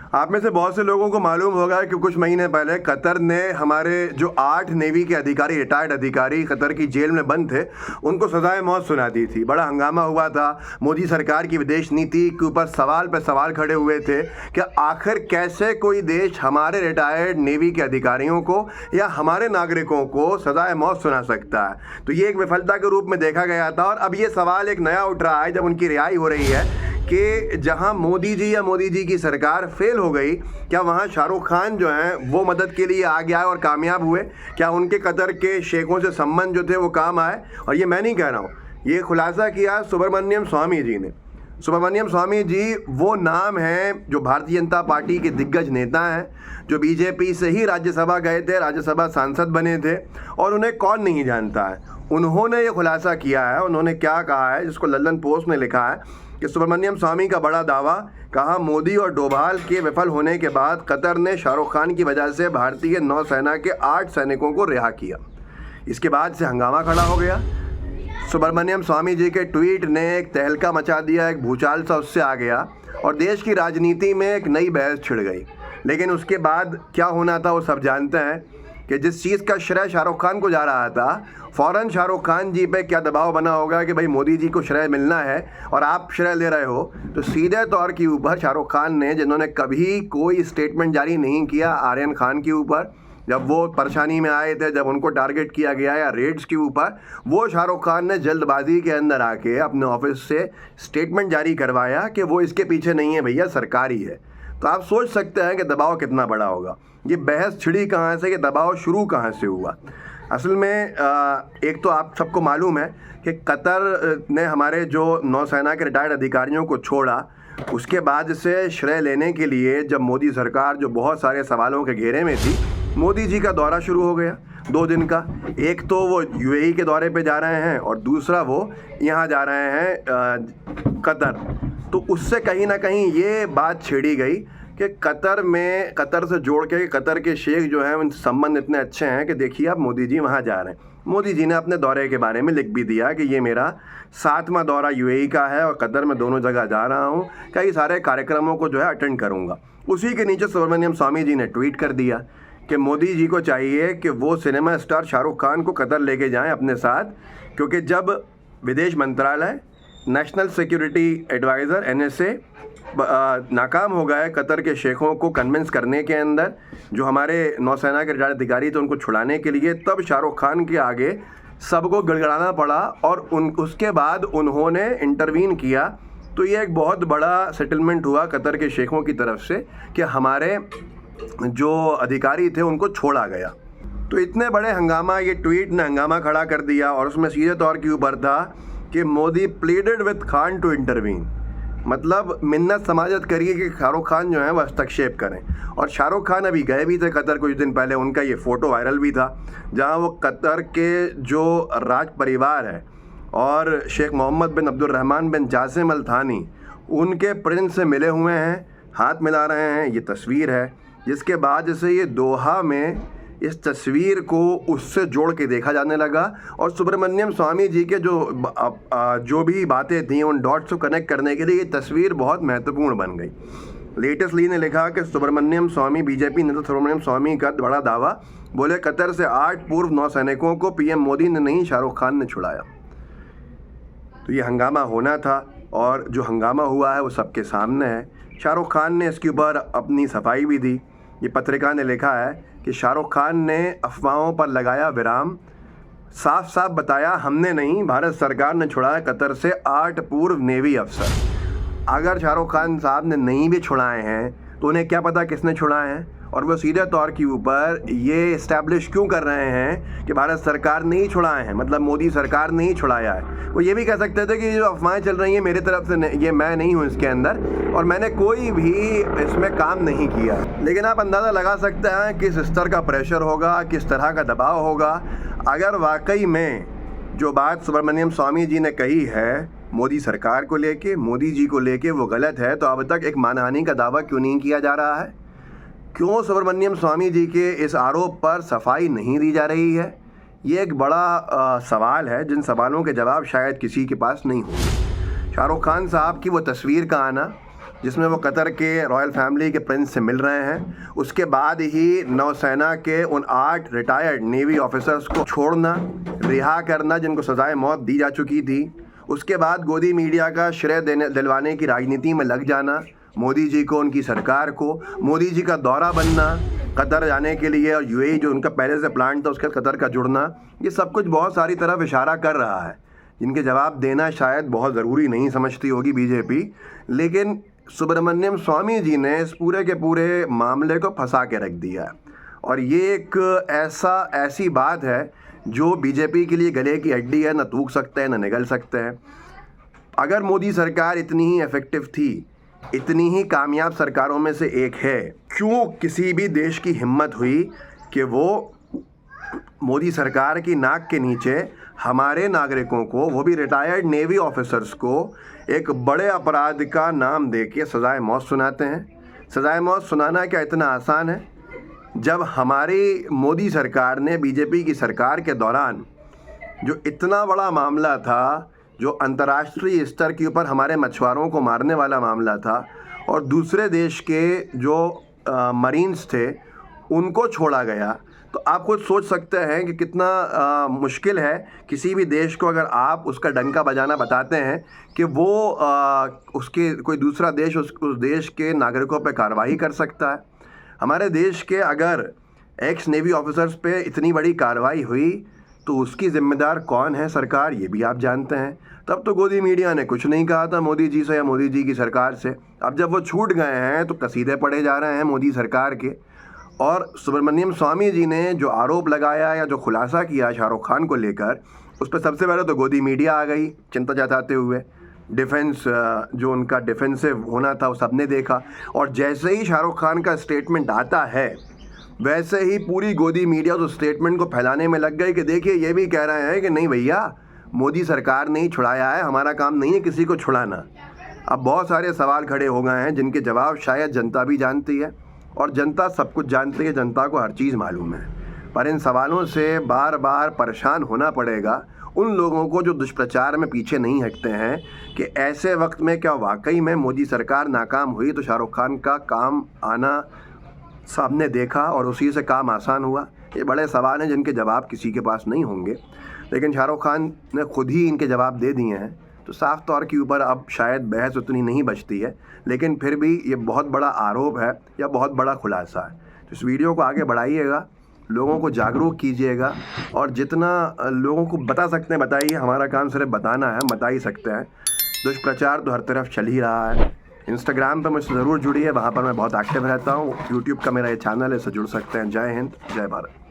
आप में से बहुत से लोगों को मालूम होगा कि कुछ महीने पहले कतर ने हमारे जो 8 नेवी के अधिकारी, रिटायर्ड अधिकारी कतर की जेल में बंद थे, उनको सजाए मौत सुना दी थी। बड़ा हंगामा हुआ था। मोदी सरकार की विदेश नीति के ऊपर सवाल पे सवाल खड़े हुए थे कि आखिर कैसे कोई देश हमारे रिटायर्ड नेवी के अधिकारियों को या हमारे नागरिकों को सजाए मौत सुना सकता है। तो ये एक विफलता के रूप में देखा गया था। और अब ये सवाल एक नया उठ रहा है जब उनकी रिहाई हो रही है कि जहां मोदी जी या मोदी जी की सरकार फेल हो गई, क्या वहां शाहरुख खान जो हैं वो मदद के लिए आ गया और कामयाब हुए? क्या उनके कतर के शेखों से संबंध जो थे वो काम आए? और ये मैं नहीं कह रहा हूँ, ये खुलासा किया सुब्रमण्यम स्वामी जी ने। सुब्रमण्यम स्वामी जी वो नाम हैं जो भारतीय जनता पार्टी के दिग्गज नेता हैं, जो बीजेपी से ही राज्यसभा गए थे, राज्यसभा सांसद बने थे, और उन्हें कौन नहीं जानता है। उन्होंने ये खुलासा किया है। उन्होंने क्या कहा है, जिसको लंदन पोस्ट ने लिखा है कि सुब्रमण्यम स्वामी का बड़ा दावा, कहा मोदी और डोभाल के विफल होने के बाद कतर ने शाहरुख खान की वजह से भारतीय नौसेना के 8 सैनिकों को रिहा किया। इसके बाद से हंगामा खड़ा हो गया। सुब्रमण्यम स्वामी जी के ट्वीट ने एक तहलका मचा दिया, एक भूचाल सा उससे आ गया और देश की राजनीति में एक नई बहस छिड़ गई। लेकिन उसके बाद क्या होना था वो सब जानते हैं कि जिस चीज़ का श्रेय शाहरुख खान को जा रहा था, फ़ौरन शाहरुख खान जी पे क्या दबाव बना होगा कि भाई मोदी जी को श्रेय मिलना है और आप श्रेय ले रहे हो। तो सीधे तौर के ऊपर शाहरुख खान ने, जिन्होंने कभी कोई स्टेटमेंट जारी नहीं किया आर्यन खान के ऊपर, जब वो परेशानी में आए थे, जब उनको टारगेट किया गया या रेड्स के ऊपर, वो शाहरुख खान ने जल्दबाजी के अंदर आके अपने ऑफिस से स्टेटमेंट जारी करवाया कि वो इसके पीछे नहीं है भैया, सरकार ही है। तो आप सोच सकते हैं कि दबाव कितना बड़ा होगा। ये बहस छिड़ी कहाँ से, कि दबाव शुरू कहाँ से हुआ। असल में एक तो आप सबको मालूम है कि कतर ने हमारे जो नौसेना के रिटायर्ड अधिकारियों को छोड़ा, उसके बाद से श्रेय लेने के लिए जब मोदी सरकार जो बहुत सारे सवालों के घेरे में थी, मोदी जी का दौरा शुरू हो गया 2 दिन का। एक तो वो यूएई के दौरे पे जा रहे हैं और दूसरा वो यहाँ जा रहे हैं कतर। तो उससे कहीं ना कहीं ये बात छेड़ी गई कि कतर से जोड़ के कतर के शेख जो हैं उनसे संबंध इतने अच्छे हैं कि देखिए अब मोदी जी वहाँ जा रहे हैं। मोदी जी ने अपने दौरे के बारे में लिख भी दिया कि ये मेरा 7वां दौरा यूएई का है और कतर में दोनों जगह जा रहा हूँ, कई सारे कार्यक्रमों को जो है अटेंड करूँगा। उसी के नीचे सुब्रमण्यम स्वामी जी ने ट्वीट कर दिया कि मोदी जी को चाहिए कि वो सिनेमा स्टार शाहरुख खान को कतर लेके जाएं अपने साथ, क्योंकि जब विदेश मंत्रालय, नेशनल सिक्योरिटी एडवाइज़र NSA नाकाम हो गए कतर के शेखों को कन्विंस करने के अंदर, जो हमारे नौसेना के रिटायर्ड अधिकारी थे उनको छुड़ाने के लिए, तब शाहरुख खान के आगे सबको गिड़गिड़ाना पड़ा और उसके बाद उन्होंने इंटरवीन किया। तो ये एक बहुत बड़ा सेटलमेंट हुआ कतर के शेखों की तरफ से कि हमारे जो अधिकारी थे उनको छोड़ा गया। तो इतने बड़े हंगामा, ये ट्वीट ने हंगामा खड़ा कर दिया और उसमें सीधे तौर के ऊपर था कि Modi pleaded with Khan to intervene, मतलब मिन्नत समाजत करिए कि शाहरुख खान जो है वह हस्तक्षेप करें। और शाहरुख खान अभी गए भी थे कतर कुछ दिन पहले, उनका ये फ़ोटो वायरल भी था जहां वो कतर के जो राज परिवार है और शेख मोहम्मद बिन अब्दुलरहमान बिन जासिम अल थानी, उनके प्रिंस से मिले हुए हैं, हाथ मिला रहे हैं। ये तस्वीर है जिसके बाद से ये दोहा में इस तस्वीर को उससे जोड़ के देखा जाने लगा और सुब्रमण्यम स्वामी जी के जो भी बातें थी उन डॉट्स को कनेक्ट करने के लिए ये तस्वीर बहुत महत्वपूर्ण बन गई। लेटेस्टली ने लिखा कि सुब्रमण्यम स्वामी, बीजेपी नेता सुब्रमण्यम स्वामी का बड़ा दावा, बोले कतर से 8 पूर्व नौसैनिकों को पीएम मोदी ने नहीं शाहरुख खान ने छुड़ाया। तो ये हंगामा होना था और जो हंगामा हुआ है वो सबके सामने है। शाहरुख खान ने इसके ऊपर अपनी सफाई भी दी। ये पत्रिका ने लिखा है कि शाहरुख खान ने अफवाहों पर लगाया विराम, साफ साफ बताया हमने नहीं, भारत सरकार ने छुड़ाया कतर से 8 पूर्व नेवी अफसर। अगर शाहरुख खान साहब ने नहीं भी छुड़ाए हैं तो उन्हें क्या पता किसने छुड़ाए हैं, और वो सीधे तौर के ऊपर ये इस्टेब्लिश क्यों कर रहे हैं कि भारत सरकार ने ही छुड़ाए हैं, मतलब मोदी सरकार ने ही छुड़ाया है। वो ये भी कह सकते थे कि जो अफवाहें चल रही हैं मेरी तरफ से, ये मैं नहीं हूँ इसके अंदर और मैंने कोई भी इसमें काम नहीं किया। लेकिन आप अंदाज़ा लगा सकते हैं किस स्तर का प्रेशर होगा, किस तरह का दबाव होगा। अगर वाकई में जो बात सुब्रमण्यम स्वामी जी ने कही है मोदी सरकार को लेके, मोदी जी को लेके, वो गलत है, तो अब तक एक मानहानि का दावा क्यों नहीं किया जा रहा है? क्यों सुब्रमण्यम स्वामी जी के इस आरोप पर सफाई नहीं दी जा रही है? ये एक बड़ा सवाल है जिन सवालों के जवाब शायद किसी के पास नहीं होंगे। शाहरुख खान साहब की वो तस्वीर का आना, जिसमें वो कतर के रॉयल फैमिली के प्रिंस से मिल रहे हैं। उसके बाद ही नौसेना के उन 8 रिटायर्ड नेवी ऑफिसर्स को छोड़ना, रिहा करना जिनको सजाए मौत दी जा चुकी थी। उसके बाद गोदी मीडिया का श्रेय दिलवाने की राजनीति में लग जाना, मोदी जी को, उनकी सरकार को, मोदी जी का दौरा बनना कतर जाने के लिए, और यूएई जो उनका पहले से प्लान था उसके कतर का जुड़ना, ये सब कुछ बहुत सारी तरफ इशारा कर रहा है, जिनके जवाब देना शायद बहुत ज़रूरी नहीं समझती होगी बीजेपी। लेकिन सुब्रमण्यम स्वामी जी ने इस पूरे के पूरे मामले को फंसा के रख दिया है, और ये एक ऐसी बात है जो बीजेपी के लिए गले की हड्डी है, न थूक सकते हैं न निगल सकते हैं। अगर मोदी सरकार इतनी ही इफ़ेक्टिव थी, इतनी ही कामयाब सरकारों में से एक है, क्यों किसी भी देश की हिम्मत हुई कि वो मोदी सरकार की नाक के नीचे हमारे नागरिकों को, वो भी रिटायर्ड नेवी ऑफिसर्स को, एक बड़े अपराध का नाम देके सजाए मौत सुनाते हैं। सजाए मौत सुनाना क्या इतना आसान है? जब हमारी मोदी सरकार ने बीजेपी की सरकार के दौरान जो इतना बड़ा मामला था, जो अंतर्राष्ट्रीय स्तर के ऊपर हमारे मछुआरों को मारने वाला मामला था, और दूसरे देश के जो मरीन्स थे उनको छोड़ा गया, तो आप खुद सोच सकते हैं कि कितना मुश्किल है किसी भी देश को, अगर आप उसका डंका बजाना बताते हैं कि वो उसके कोई दूसरा देश उस देश के नागरिकों पर कार्रवाई कर सकता है। हमारे देश के अगर एक्स नेवी ऑफिसर्स पे इतनी बड़ी कार्रवाई हुई तो उसकी ज़िम्मेदार कौन है? सरकार, ये भी आप जानते हैं। तब तो गोदी मीडिया ने कुछ नहीं कहा था मोदी जी से या मोदी जी की सरकार से। अब जब वो छूट गए हैं तो कसीदे पढ़े जा रहे हैं मोदी सरकार के। और सुब्रमण्यम स्वामी जी ने जो आरोप लगाया या जो खुलासा किया शाहरुख खान को लेकर, उस पर सबसे पहले तो गोदी मीडिया आ गई चिंता जताते हुए। डिफेंस जो उनका डिफेंसिव होना था वो सबने देखा, और जैसे ही शाहरुख खान का स्टेटमेंट आता है वैसे ही पूरी गोदी मीडिया उस स्टेटमेंट को फैलाने में लग गई कि देखिए ये भी कह रहे हैं कि नहीं भैया, मोदी सरकार ने ही छुड़ाया है, हमारा काम नहीं है किसी को छुड़ाना। अब बहुत सारे सवाल खड़े हो गए हैं जिनके जवाब शायद जनता भी जानती है, और जनता सब कुछ जानती है, जनता को हर चीज़ मालूम है। पर इन सवालों से बार बार परेशान होना पड़ेगा उन लोगों को जो दुष्प्रचार में पीछे नहीं हटते हैं कि ऐसे वक्त में क्या वाकई में मोदी सरकार नाकाम हुई तो शाहरुख खान का काम आना सामने देखा और उसी से काम आसान हुआ? ये बड़े सवाल हैं जिनके जवाब किसी के पास नहीं होंगे, लेकिन शाहरुख खान ने खुद ही इनके जवाब दे दिए हैं, तो साफ तौर के ऊपर अब शायद बहस उतनी नहीं बचती है। लेकिन फिर भी ये बहुत बड़ा आरोप है या बहुत बड़ा खुलासा है। तो इस वीडियो को आगे बढ़ाइएगा, लोगों को जागरूक कीजिएगा, और जितना लोगों को बता सकते हैं बताइए। हमारा काम सिर्फ बताना है, बता ही सकते हैं। दुष्प्रचार तो हर तरफ चल ही रहा है। इंस्टाग्राम पर मुझसे ज़रूर जुड़िए, वहाँ पर मैं बहुत एक्टिव रहता हूँ। यूट्यूब का मेरा ये चैनल है, इससे जुड़ सकते हैं। जय हिंद, जय भारत।